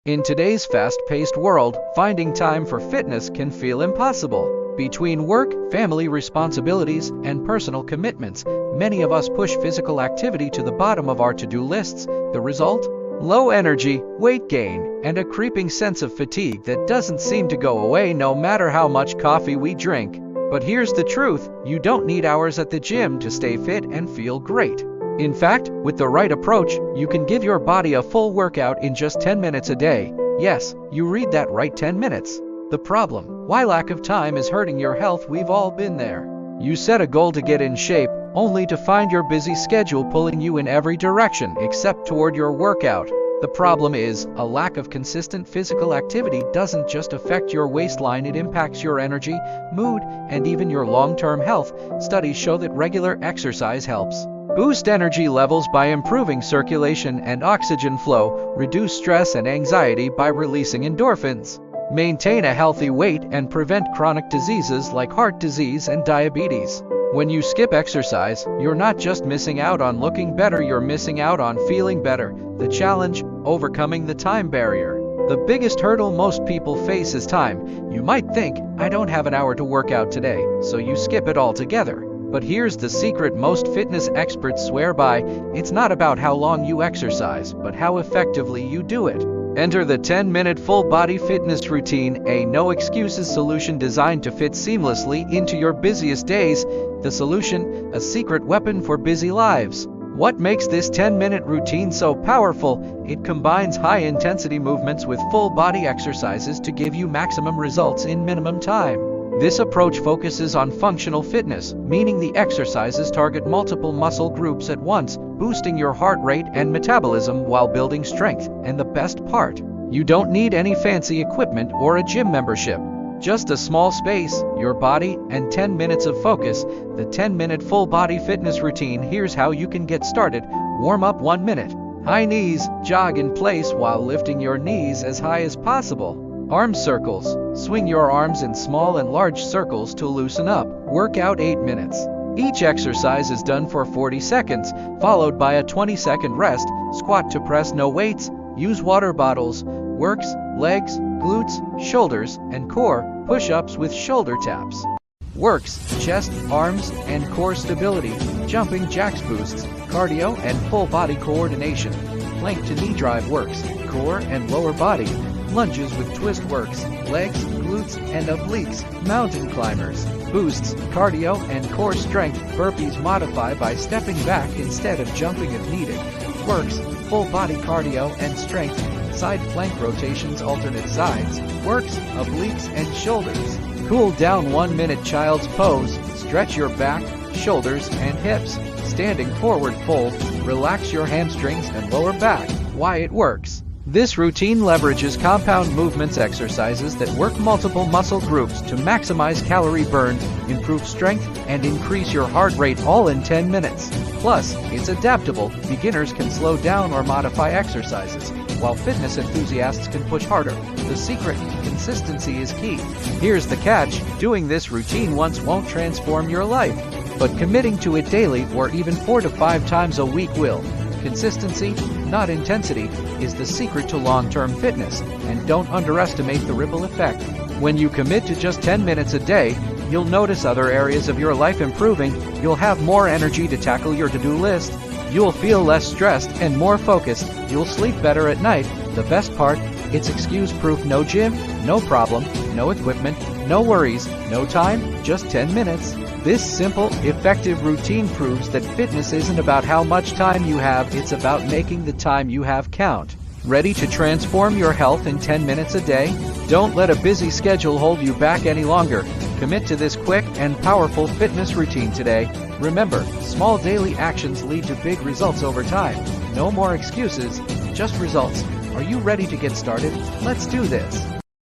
In today's fast-paced world, finding time for fitness can feel impossible. Between work, family responsibilities, and personal commitments, many of us push physical activity to the bottom of our to-do lists. The result? Low energy, weight gain, and a creeping sense of fatigue that doesn't seem to go away no matter how much coffee we drink. But here's the truth, you don't need hours at the gym to stay fit and feel great. In fact, with the right approach, you can give your body a full workout in just 10 minutes a day. Yes, you read that right, 10 minutes. The problem, why lack of time is hurting your health. We've all been there. You set a goal to get in shape, only to find your busy schedule pulling you in every direction except toward your workout. The problem is, a lack of consistent physical activity doesn't just affect your waistline, it impacts your energy, mood, and even your long-term health. Studies show that regular exercise helps boost energy levels by improving circulation and oxygen flow, reduce stress and anxiety by releasing endorphins, maintain a healthy weight, and prevent chronic diseases like heart disease and diabetes. When you skip exercise, you're not just missing out on looking better, you're missing out on feeling better. The challenge, overcoming the time barrier. The biggest hurdle most people face is time. You might think, I don't have an hour to work out today, so you skip it altogether. But here's the secret most fitness experts swear by, it's not about how long you exercise, but how effectively you do it. Enter the 10-minute full-body fitness routine, a no-excuses solution designed to fit seamlessly into your busiest days. The solution, a secret weapon for busy lives. What makes this 10-minute routine so powerful? It combines high-intensity movements with full-body exercises to give you maximum results in minimum time. This approach focuses on functional fitness, meaning the exercises target multiple muscle groups at once, boosting your heart rate and metabolism while building strength. And the best part, you don't need any fancy equipment or a gym membership. Just a small space, your body, and 10 minutes of focus. The 10-minute full-body fitness routine. Here's how you can get started. Warm up 1 minute. High knees, jog in place while lifting your knees as high as possible. Arm circles. Swing your arms in small and large circles to loosen up. Workout 8 minutes. Each exercise is done for 40 seconds, followed by a 20-second rest. Squat to press, no weights. Use water bottles. Works, legs, glutes, shoulders, and core. Push-ups with shoulder taps. Works, chest, arms, and core stability. Jumping jacks boosts cardio and full body coordination. Plank to knee drive works, core and lower body. Lunges with twist works, legs, glutes, and obliques. Mountain climbers boosts cardio and core strength. Burpees modify by stepping back instead of jumping if needed. Works, full body cardio and strength. Side plank rotations alternate sides. Works, obliques and shoulders. Cool down 1 minute child's pose. Stretch your back, shoulders, and hips. Standing forward fold. Relax your hamstrings and lower back. Why it works. This routine leverages compound movements exercises that work multiple muscle groups to maximize calorie burn, improve strength, and increase your heart rate, all in 10 minutes. Plus, it's adaptable. Beginners can slow down or modify exercises, while fitness enthusiasts can push harder. The secret, consistency is key. Here's the catch, doing this routine once won't transform your life, but committing to it daily or even 4 to 5 times a week will. Consistency, not intensity, is the secret to long-term fitness, and don't underestimate the ripple effect. When you commit to just 10 minutes a day, you'll notice other areas of your life improving. You'll have more energy to tackle your to-do list. You'll feel less stressed and more focused. You'll sleep better at night. The best part, it's excuse-proof. No gym, no problem, no equipment, no worries, no time, just 10 minutes. This simple, effective routine proves that fitness isn't about how much time you have, it's about making the time you have count. Ready to transform your health in 10 minutes a day? Don't let a busy schedule hold you back any longer. Commit to this quick and powerful fitness routine today. Remember, small daily actions lead to big results over time. No more excuses, just results. Are you ready to get started? Let's do this.